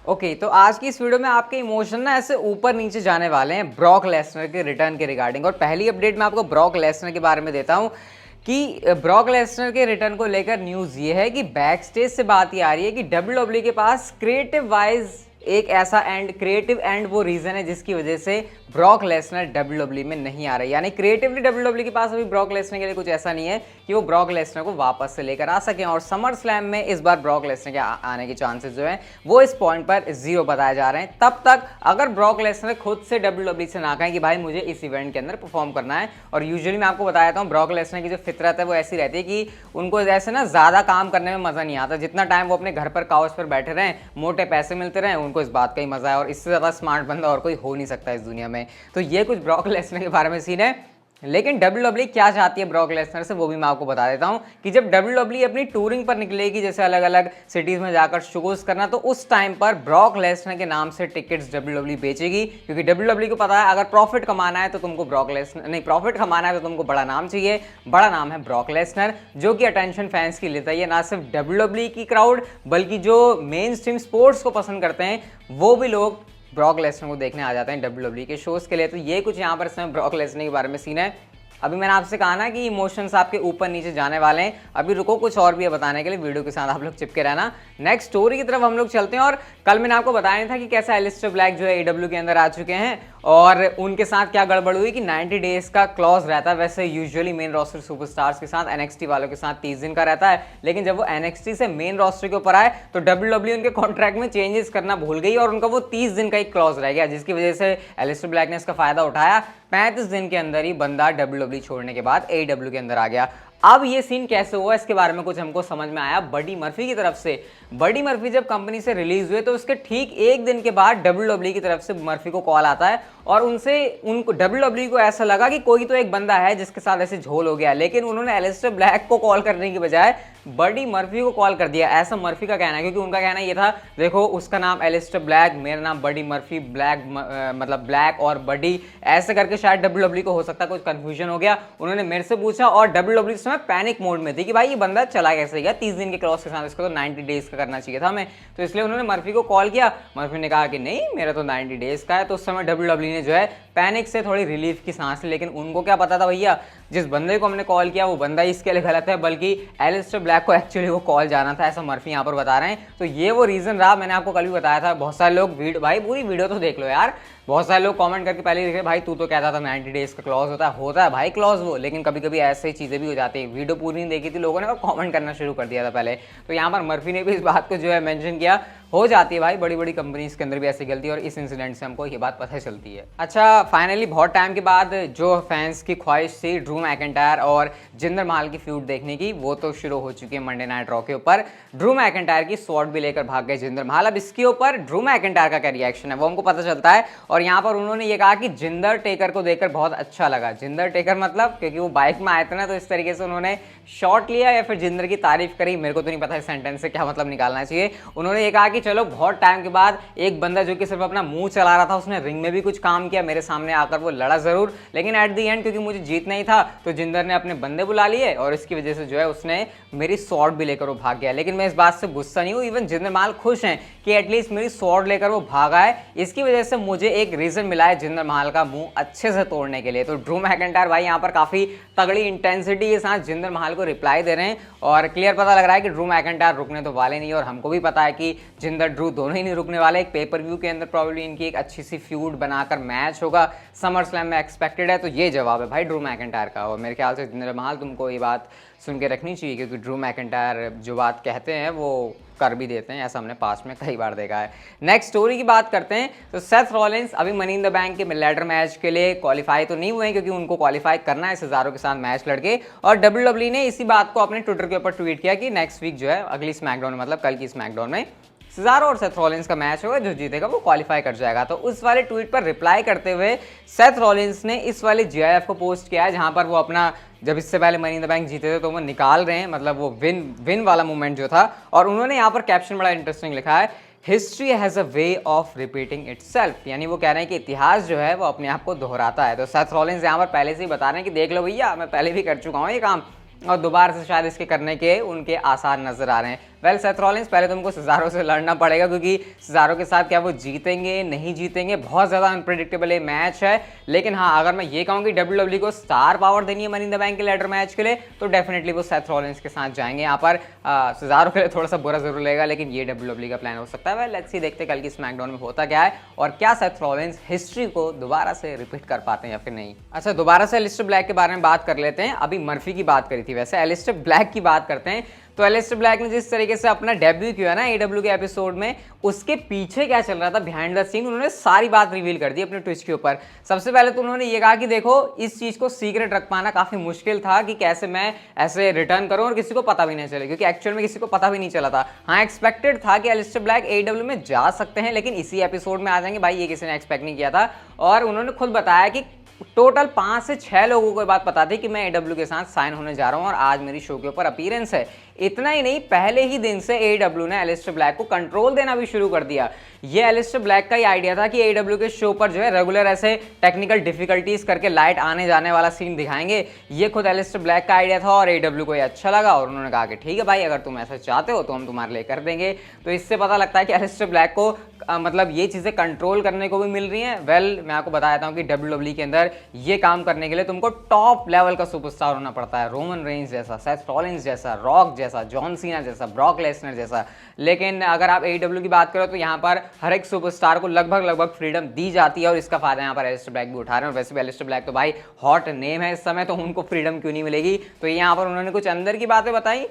Okay, तो आज की इस वीडियो में आपके इमोशन ना ऐसे ऊपर नीचे जाने वाले हैं ब्रॉक लेसनर के रिटर्न के रिगार्डिंग। और पहली अपडेट मैं आपको ब्रॉक लेसनर के बारे में देता हूं कि ब्रॉक लेसनर के रिटर्न को लेकर न्यूज़ ये है कि बैक स्टेज से बात ये आ रही है कि डब्ल्यूडब्ल्यूई के पास क्रिएटिव वाइज एक ऐसा एंड क्रिएटिव एंड वो रीजन है जिसकी वजह से ब्रॉक लेसनर डब्ल्यूडब्ल्यूई में नहीं आ रही। यानी क्रिएटिवली डब्ल्यूडब्ल्यूई के पास अभी ब्रॉक लेसनर के लिए कुछ ऐसा नहीं है कि वो ब्रॉक लेसनर को वापस से लेकर आ सकें। और समर स्लैम में इस बार ब्रॉक लेसनर के आने के चांसेस जो हैं वो इस पॉइंट पर जीरो बताए जा रहे हैं। तब तक अगर ब्रॉक लेसनर खुद से डब्ल्यूडब्ल्यूई से ना कहें कि भाई मुझे इस इवेंट के अंदर परफॉर्म करना है। और यूजुअली मैं आपको बताया था ब्रॉक लेसनर की जो फितरत है वो ऐसी रहती है कि उनको ऐसे ना ज़्यादा काम करने में मज़ा नहीं आता। जितना टाइम वो अपने घर पर काउच पर बैठे रहें, मोटे पैसे मिलते रहें, उनको इस बात का ही मज़ा है। और इससे ज़्यादा स्मार्ट बंदा और कोई हो नहीं सकता इस दुनिया में। तो ये कुछ ब्रॉक लेसनर के बारे में सीन है। लेकिन डब्ल्यूडब्ल्यूई क्या चाहती है ब्रॉक लेसनर से वो भी मैं आपको बता देता हूं कि जब डब्ल्यूडब्ल्यूई अपनी टूरिंग पर निकलेगी, जैसे अलग अलग सिटीज में जाकर शोज करना, तो उस टाइम पर ब्रॉक लेसनर के नाम से टिकट्स डब्ल्यूडब्ल्यूई बेचेगी। क्योंकि डब्ल्यूडब्ल्यूई को पता है अगर प्रॉफिट कमाना है तो तुमको ब्रॉक लेसनर नहीं, प्रॉफिट कमाना है तो तुमको बड़ा नाम चाहिए। बड़ा नाम है ब्रॉक लेसनर, जो कि अटेंशन फैंस की लेता है। ना सिर्फ डब्ल्यूडब्ल्यूई की क्राउड बल्कि जो मेन स्ट्रीम स्पोर्ट्स को पसंद करते हैं वो भी लोग ब्रॉक लेसनर को देखने आ जाते हैं डब्ल्यूडब्ल्यूई के शोज के लिए। तो ये कुछ यहाँ पर इसमें ब्रॉक लेसनर के बारे में सीन है। अभी मैंने आपसे कहा ना कि इमोशंस आपके ऊपर नीचे जाने वाले हैं। अभी रुको, कुछ और भी है बताने के लिए, वीडियो के साथ आप लोग चिपके रहना। नेक्स्ट स्टोरी की तरफ हम लोग चलते हैं। और कल मैंने आपको बताया नहीं था कि कैसे एलिस्टर ब्लैक जो है एडब्ल्यू के अंदर आ चुके हैं और उनके साथ क्या गड़बड़ हुई कि 90 डेज का क्लॉज रहता है। वैसे यूजुअली मेन रोस्टर सुपरस्टार्स के साथ, एनएक्सटी वालों के साथ 30 दिन का रहता है। लेकिन जब वो एनएक्सटी से मेन रोस्टर के ऊपर आए तो डब्ल्यूडब्ल्यूई उनके कॉन्ट्रैक्ट में चेंजेस करना भूल गई और उनका वो 30 दिन का एक क्लॉज रह गया, जिसकी वजह से एलिस्टर ब्लैक ने इसका फायदा उठाया। 35 दिन के अंदर ही बंदा डब्ल्यूडब्ल्यूई छोड़ने के बाद एडब्ल्यू के अंदर आ गया। अब ये सीन कैसे हुआ इसके बारे में कुछ हमको समझ में आया बडी मर्फी की तरफ से। बडी मर्फी जब कंपनी से रिलीज हुए तो उसके ठीक एक दिन के बाद डब्ल्यूडब्ल्यूई की तरफ से मर्फी को कॉल आता है और उनको डब्ल्यूडब्ल्यूई को ऐसा लगा कि कोई तो एक बंदा है जिसके साथ ऐसे झोल हो गया। लेकिन उन्होंने एलिस्टर ब्लैक को कॉल करने की बजाय बडी मर्फी को कॉल कर दिया, ऐसा मर्फी का कहना है। क्योंकि उनका कहना ये था, देखो उसका नाम एलिस्टर ब्लैक, मेरा नाम बडी मर्फी, ब्लैक मतलब ब्लैक और बडी ऐसे करके शायद डब्ल्यूडब्ल्यूई को हो सकता है कुछ कंफ्यूजन हो गया। उन्होंने मेरे से पूछा और डब्ल्यूडब्ल्यूई इस समय पैनिक मोड में थी कि भाई ये बंदा चला कैसे गया 30 दिन के क्लॉज के साथ, इसको तो 90 डेज का करना चाहिए था हमें। तो इसलिए उन्होंने मर्फी को कॉल किया। मर्फी ने कहा कि नहीं मेरा तो 90 डेज का है। तो उस समय डब्ल्यूडब्ल्यूई ने जो है पैनिक से थोड़ी रिलीफ की सांस ली। लेकिन उनको क्या पता था भैया, जिस बंदे को हमने कॉल किया वो बंदा इसके लिए गलत है, बल्कि एलिस्टर ब्लैक को एक्चुअली वो कॉल जाना था, ऐसा मर्फी यहाँ पर बता रहे हैं। तो ये वो रीजन रहा। मैंने आपको कल भी बताया था। बहुत सारे लोग भाई पूरी वीडियो तो देख लो यार। बहुत सारे लोग कमेंट करके पहले लिखे, भाई तू तो कहता था 90 डेज का क्लॉज होता है भाई क्लॉज वो, लेकिन कभी कभी ऐसे चीज़ें भी हो जाती है। वीडियो पूरी नहीं देखी थी लोगों ने और कमेंट करना शुरू कर दिया था पहले। तो यहाँ पर मर्फी ने भी इस बात को जो है मेंशन किया। हो जाती है भाई, बड़ी बड़ी कंपनीज के अंदर भी ऐसी गलती, और इस इंसिडेंट से हमको ये बात पता चलती है। अच्छा, फाइनली बहुत टाइम के बाद जो फैंस की ख्वाहिश थी ड्रू मैकिंटायर और जिंदर महल की फ्यूड देखने की, वो तो शुरू हो चुकी है मंडे नाइट रॉ के ऊपर। ड्रू मैकिंटायर की स्वॉर्ड भी लेकर भाग गए जिंदर महल। अब इसके ऊपर ड्रू मैकिंटायर का क्या रिएक्शन है वो हमको पता चलता है। और यहाँ पर उन्होंने ये कहा कि जिंदर टेकर को देखकर बहुत अच्छा लगा। जिंदर टेकर मतलब क्योंकि वो बाइक में आए थे ना, तो इस तरीके से उन्होंने शॉट लिया या फिर जिंदर की तारीफ करी, मेरे को तो नहीं पता इस सेंटेंस से क्या मतलब निकालना चाहिए। उन्होंने ये कहा कि चलो बहुत टाइम के बाद एक बंदा जो कि सिर्फ अपना मुंह चला रहा था, उसने रिंग में भी कुछ काम किया, मेरे सामने आकर वो लड़ा जरूर, लेकिन एट दी एंड क्योंकि मुझे जीतना ही था तो जिंदर ने अपने बंदे बुला लिए और इसकी वजह से जो है उसने मेरी स्वॉर्ड भी लेकर वो भाग गया। लेकिन मैं इस बात से गुस्सा नहीं हूँ। इवन जिंदर महल खुश हैं कि एटलीस्ट मेरी स्वॉर्ड लेकर वो भागा है। इसकी वजह से मुझे एक रीजन मिला है जिंदर महल का मुंह अच्छे से तोड़ने के लिए। तो ड्रू मैकिंटायर भाई यहाँ पर काफी तगड़ी इंटेंसिटी के साथ जिंदर महल को रिप्लाई दे रहे हैं और क्लियर पता लग रहा है कि ड्रू मैकिंटायर रुकने तो वाले नहीं। और हमको भी पता है कि जिंदर ड्रू दोनों ही नहीं रुकने वाले। एक पेपर व्यू के अंदर प्रॉब्लली इनकी एक अच्छी सी फ्यूड बनाकर मैच होगा, समर स्लैम में एक्सपेक्टेड है। तो ये जवाब है भाई ड्रू मैकिंटायर का। और मेरे ख्याल से जिंदर महल तुमको ये बात सुन के रखनी चाहिए, क्योंकि ड्रू मैकिंटायर जो बात कहते हैं वो कर भी देते हैं, ऐसा हमने पास्ट में कई बार देखा है। नेक्स्ट स्टोरी की बात करते हैं। तो सेथ रॉलिंस अभी मनी इन द बैंक के लैडर मैच के लिए क्वालिफाई तो नहीं हुए हैं, क्योंकि उनको क्वालिफाई करना है सेजारो के साथ मैच लड़के। और डब्ल्यूडब्ल्यूई ने इसी बात को अपने ट्विटर के ऊपर ट्वीट किया कि नेक्स्ट वीक जो है, अगली स्मैकडाउन मतलब कल की स्मैकडाउन में सेजारो और सेथ रॉलिंस का मैच होगा, जो जीतेगा वो क्वालिफाई कर जाएगा। तो उस वाले ट्वीट पर रिप्लाई करते हुए सेथ रॉलिंस ने इस वाले जीआईएफ को पोस्ट किया है, जहां पर वो अपना जब इससे पहले मनी इन द बैंक जीते थे तो वो निकाल रहे हैं, मतलब वो विन वाला मूवमेंट जो था। और उन्होंने यहाँ पर कैप्शन बड़ा इंटरेस्टिंग लिखा है, history has a way of repeating itself. यानी वो कह रहे हैं कि इतिहास जो है वो अपने आप को दोहराता है। तो सेथ रॉलिंस यहाँ पर पहले से ही बता रहे हैं कि देख लो भैया, मैं पहले भी कर चुका हूँ ये काम और दोबारा से शायद इसके करने के उनके आसार नजर आ रहे हैं। वेल सेथ रॉलिंस पहले तुमको सेजारो से लड़ना पड़ेगा, क्योंकि सेजारो के साथ क्या वो जीतेंगे नहीं जीतेंगे, बहुत ज़्यादा अनप्रेडिक्टेबल ये मैच है। लेकिन हाँ, अगर मैं ये कहूँ कि WWE को स्टार पावर देनी है मनी इन द बैंक के लैडर मैच के लिए, तो डेफिनेटली वो सेथ रॉलिंस के साथ जाएंगे। यहाँ पर सेजारो के लिए थोड़ा सा बुरा जरूर लगेगा, लेकिन ये WWE का प्लान हो सकता है। वेल लेट्स सी, देखते कल की स्मैकडाउन में होता क्या है और क्या सेथ रॉलिंस हिस्ट्री को दोबारा से रिपीट कर पाते हैं या फिर नहीं। अच्छा, दोबारा से एलिस्टर ब्लैक के बारे में बात कर लेते हैं। अभी मर्फी की बात करी थी, वैसे एलिस्टर ब्लैक की बात करते हैं। तो एलिस्टर ब्लैक ने जिस तरीके से अपना डेब्यू किया ना AEW के एपिसोड में, उसके पीछे क्या चल रहा था बिहाइंड द सीन, उन्होंने सारी बात रिवील कर दी अपने ट्विस्ट के ऊपर। सबसे पहले तो उन्होंने ये कहा कि देखो, इस चीज को सीक्रेट रख पाना काफी मुश्किल था कि कैसे मैं ऐसे रिटर्न करूं और किसी को पता भी नहीं चले, क्योंकि एक्चुअल में किसी को पता भी नहीं चला था। हाँ, एक्सपेक्टेड था कि एलिस्टर ब्लैक AEW में जा सकते हैं, लेकिन इसी एपिसोड में आ जाएंगे, भाई ये किसी ने एक्सपेक्ट नहीं किया था। और उन्होंने खुद बताया कि टोटल 5 से 6 लोगों को बात पता थी कि मैं AEW के साथ साइन होने जा रहा हूं और आज मेरी शो के ऊपर अपीयरेंस है। इतना ही नहीं, पहले ही दिन से AEW ने एलिस्टर ब्लैक को कंट्रोल देना भी शुरू कर दिया। ये एलिस्टर ब्लैक का ही आइडिया था कि AEW के शो पर जो है रेगुलर ऐसे टेक्निकल डिफिकल्टीज करके लाइट आने जाने वाला सीन दिखाएंगे। ये खुद एलिस्टर ब्लैक का आइडिया था और AEW को ये अच्छा लगा और उन्होंने कहा कि ठीक है भाई, अगर तुम ऐसा चाहते हो तो हम तुम्हारे लिए कर देंगे। तो इससे पता लगता है कि एलिस्टर ब्लैक को मतलब ये चीज़ें कंट्रोल करने को भी मिल रही हैं। वेल मैं आपको बता देता हूँ कि WWE के अंदर ये काम करने के लिए तुमको टॉप लेवल का सुपरस्टार होना पड़ता है, रोमन रेंज जैसा, सेथ रॉलिंस जैसा, रॉक जैसा, जॉन सीना जैसा, ब्रॉक लेसनर जैसा। लेकिन अगर आप AEW की बात करो तो यहाँ पर हर एक सुपरस्टार को लगभग फ्रीडम दी जाती है और इसका फायदा यहाँ पर एलिस्टर ब्लैक भी उठा रहे हैं। और वैसे भी एलिस्टर ब्लैक तो भाई हॉट नेम है इस समय, तो उनको फ्रीडम क्यों नहीं मिलेगी। तो यहाँ पर उन्होंने कुछ अंदर की बातें बताई,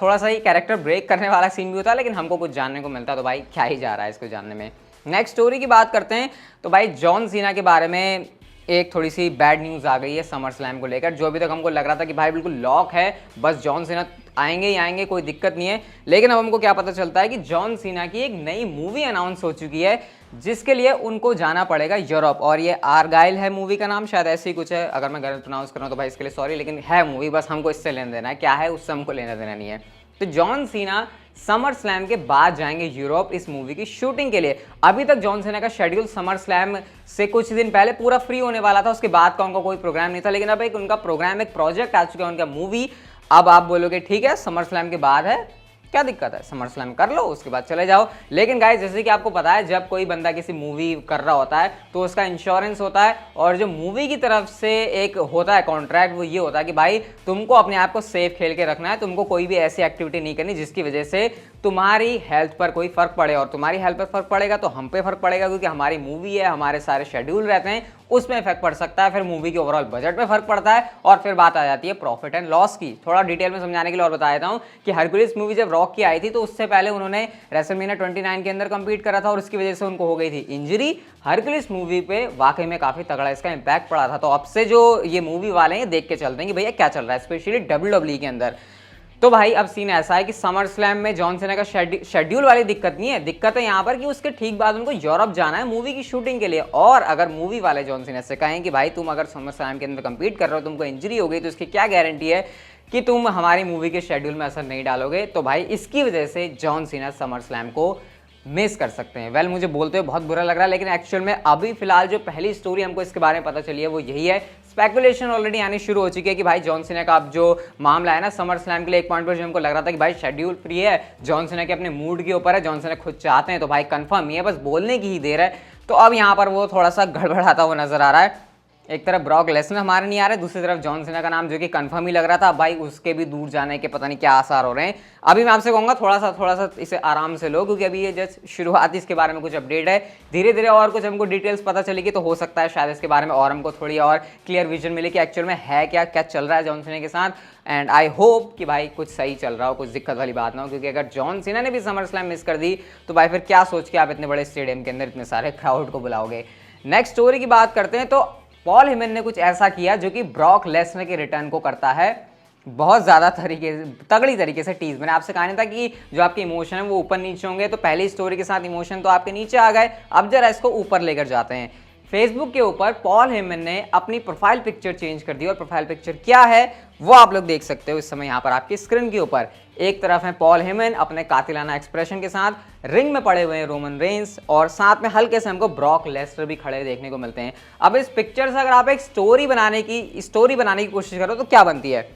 थोड़ा सा ही कैरेक्टर ब्रेक करने वाला सीन भी होता है, लेकिन हमको कुछ जानने को मिलता है, तो भाई क्या ही जा रहा है इसको जानने में। नेक्स्ट स्टोरी की बात करते हैं तो भाई जॉन सीना के बारे में एक थोड़ी सी बैड न्यूज़ आ गई है समर स्लैम को लेकर। जो अभी तक हमको लग रहा था कि भाई बिल्कुल लॉक है, बस जॉन सीना आएंगे ही आएंगे, कोई दिक्कत नहीं है, लेकिन अब हमको क्या पता चलता है कि जॉन सीना की एक नई मूवी अनाउंस हो चुकी है, जिसके लिए उनको जाना पड़ेगा यूरोप। और ये आर्गाइल है मूवी का नाम, शायद ऐसे ही कुछ है, अगर मैं गलत प्रोनाउंस कर रहा हूँ तो भाई इसके लिए सॉरी, लेकिन है मूवी, बस हमको इससे लेना देना है, क्या है उससे हमको लेना देना नहीं है। तो जॉन सीना समर स्लैम के बाद जाएंगे यूरोप इस मूवी की शूटिंग के लिए। अभी तक जॉन सीना का शेड्यूल समर स्लैम से कुछ दिन पहले पूरा फ्री होने वाला था, उसके बाद का उनका कोई प्रोग्राम नहीं था, लेकिन अब एक उनका प्रोग्राम, एक प्रोजेक्ट आ चुका है उनका मूवी। अब आप बोलोगे ठीक है समर स्लैम के बाद है, क्या दिक्कत है, समर स्लैम कर लो उसके बाद चले जाओ। लेकिन गाइस जैसे कि आपको पता है, जब कोई बंदा किसी मूवी कर रहा होता है तो उसका इंश्योरेंस होता है, और जो मूवी की तरफ से एक होता है कॉन्ट्रैक्ट, वो ये होता है कि भाई तुमको अपने आप को सेफ खेल के रखना है, तुमको कोई भी ऐसी एक्टिविटी नहीं करनी जिसकी वजह से तुम्हारी हेल्थ पर कोई फर्क पड़े, और तुम्हारी हेल्थ पर फर्क पड़ेगा तो हम पे फर्क पड़ेगा, क्योंकि हमारी मूवी है, हमारे सारे शेड्यूल रहते हैं, उसमें इफेक्ट पड़ सकता है, फिर मूवी के ओवरऑल बजट में फर्क पड़ता है, और फिर बात आ जाती है प्रॉफिट एंड लॉस की। थोड़ा डिटेल में समझाने के लिए और बता देता हूं कि हरकुलिस मूवी जब रॉक की आई थी तो उससे पहले उन्होंने रेसलमेनिया 29 के अंदर कंपीट करा था और उसकी वजह से उनको हो गई थी इंजरी। हरकुलिस मूवी पे वाकई में काफी तगड़ा इसका इंपैक्ट पड़ा था। तो अब से जो ये मूवी वाले हैं देख के चलते हैं कि भैया क्या चल रहा है, स्पेशली WWE के अंदर। तो भाई अब सीन ऐसा है कि समर स्लैम में जॉन सीना का शेड्यूल वाली दिक्कत नहीं है, दिक्कत है यहाँ पर कि उसके ठीक बाद उनको यूरोप जाना है मूवी की शूटिंग के लिए। और अगर मूवी वाले जॉन सीना से कहें कि भाई तुम अगर समर स्लैम के अंदर कंपीट कर रहे हो, तुमको इंजरी हो गई, तो इसकी क्या गारंटी है कि तुम हमारी मूवी के शेड्यूल में असर नहीं डालोगे। तो भाई इसकी वजह से जॉन सीना समर स्लैम को मिस कर सकते हैं। वेल मुझे बोलते हुए बहुत बुरा लग रहा है, लेकिन एक्चुअल में अभी फिलहाल जो पहली स्टोरी हमको इसके बारे में पता चली है वो यही है। स्पेकुलेशन ऑलरेडी आनी शुरू हो चुकी है कि भाई जॉन सीना का अब जो मामला है ना समर स्लैम के लिए, एक पॉइंट पर जो हमको लग रहा था कि भाई शेड्यूल फ्री है, जॉन सीना के अपने मूड के ऊपर है, जॉन सीना खुद चाहते हैं, तो भाई कंफर्म ही है, बस बोलने की ही देर है। तो अब यहाँ पर वो थोड़ा सा गड़बड़ाता हुआ नजर आ रहा है। एक तरफ ब्रॉक लेसनर हमारे नहीं आ रहे, दूसरी तरफ जॉन सीना का नाम जो कि कंफर्म ही लग रहा था, भाई उसके भी दूर जाने के पता नहीं क्या आसार हो रहे हैं। अभी मैं आपसे कहूँगा थोड़ा सा इसे आराम से लो, क्योंकि अभी ये जस्ट शुरुआत, इसके बारे में कुछ अपडेट है, धीरे धीरे और कुछ हमको डिटेल्स पता चलेगी तो हो सकता है शायद इसके बारे में और हमको थोड़ी और क्लियर विजन मिले कि एक्चुअल में है क्या क्या चल रहा है जॉन सीना के साथ। एंड आई होप कि भाई कुछ सही चल रहा हो, कुछ दिक्कत वाली बात ना हो, क्योंकि अगर जॉन सीना ने भी समर स्लैम मिस कर दी तो भाई फिर क्या सोच के आप इतने बड़े स्टेडियम के अंदर इतने सारे क्राउड को बुलाओगे। नेक्स्ट स्टोरी की बात करते हैं तो पॉल हेमन ने कुछ ऐसा किया जो कि ब्रॉक लेसनर के रिटर्न को करता है बहुत ज़्यादा तगड़ी तरीके से टीज। मैंने आपसे कहा नहीं था कि जो आपके इमोशन है वो ऊपर नीचे होंगे, तो पहली स्टोरी के साथ इमोशन तो आपके नीचे आ गए, अब जरा इसको ऊपर लेकर जाते हैं। फेसबुक के ऊपर पॉल हेमन ने अपनी प्रोफाइल पिक्चर चेंज कर दी, और प्रोफाइल पिक्चर क्या है वो आप लोग देख सकते हो इस समय यहाँ पर आपकी स्क्रीन के ऊपर। एक तरफ है पॉल हेमन अपने कातिलाना एक्सप्रेशन के साथ, रिंग में पड़े हुए हैं रोमन रेंस, और साथ में हल्के से हमको ब्रॉक लेसनर भी खड़े देखने को मिलते हैं। अब इस पिक्चर से अगर आप एक स्टोरी बनाने की कोशिश करो तो क्या बनती है,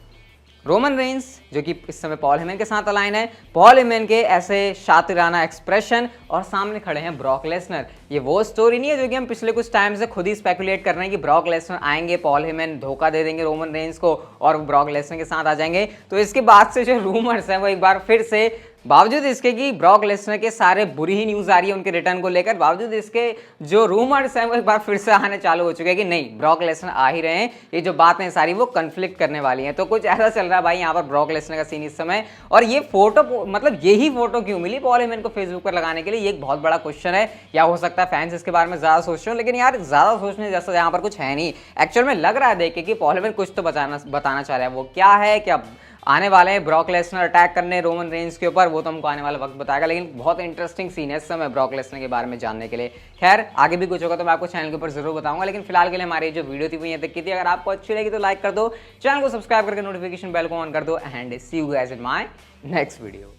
रोमन रेंस जो कि इस समय पॉल हेमन के साथ अलाइन है, पॉल हेमन के ऐसे शातिराना एक्सप्रेशन और सामने खड़े हैं ब्रॉक लेसनर। ये वो स्टोरी नहीं है जो कि हम पिछले कुछ टाइम से खुद ही स्पेकुलेट कर रहे हैं कि ब्रॉक लेसनर आएंगे, पॉल हेमन धोखा दे देंगे रोमन रेंस को और ब्रॉक लेसनर के साथ आ जाएंगे। तो इसके बाद से जो रूमर्स हैं वो एक बार फिर से, बावजूद इसके कि ब्रॉक लेसनर के सारे बुरी ही न्यूज़ आ रही है उनके रिटर्न को लेकर, बावजूद इसके जो रूमर्स हैं वो एक बार फिर से आने चालू हो चुके हैं कि नहीं ब्रॉक लेसनर आ ही रहे हैं। ये जो बातें सारी वो कन्फ्लिक्ट करने वाली हैं। तो कुछ ऐसा चल रहा है भाई यहाँ पर ब्रॉक लेसनर का सीन इस समय। और ये फोटो, मतलब यही फोटो क्यों मिली पॉल हेमन को फेसबुक पर लगाने के लिए, ये एक बहुत बड़ा क्वेश्चन है। या हो सकता है फैंस इसके बारे में ज़्यादा सोच रहे हो, लेकिन यार ज़्यादा सोचने जैसा यहाँ पर कुछ है नहीं। एक्चुअल में लग रहा है देख के कि पॉल हेमन कुछ तो बताना चाह रहा है। वो क्या है, क्या आने वाले हैं ब्रॉक लेसनर अटैक करने रोमन रेंस के ऊपर, वो तो हमको आने वाला वक्त बताएगा। लेकिन बहुत इंटरेस्टिंग सीन है इस समय ब्रॉक लेसनर के बारे में जानने के लिए। खैर आगे भी कुछ होगा तो मैं आपको चैनल के ऊपर जरूर बताऊंगा, लेकिन फिलहाल के लिए हमारी जो वीडियो थी वो यहाँ तक की थी। अगर आपको अच्छी लगी तो लाइक कर दो, चैनल को सब्सक्राइब करके नोटिफिकेशन बेल को ऑन कर दो, and see you guys in my next video.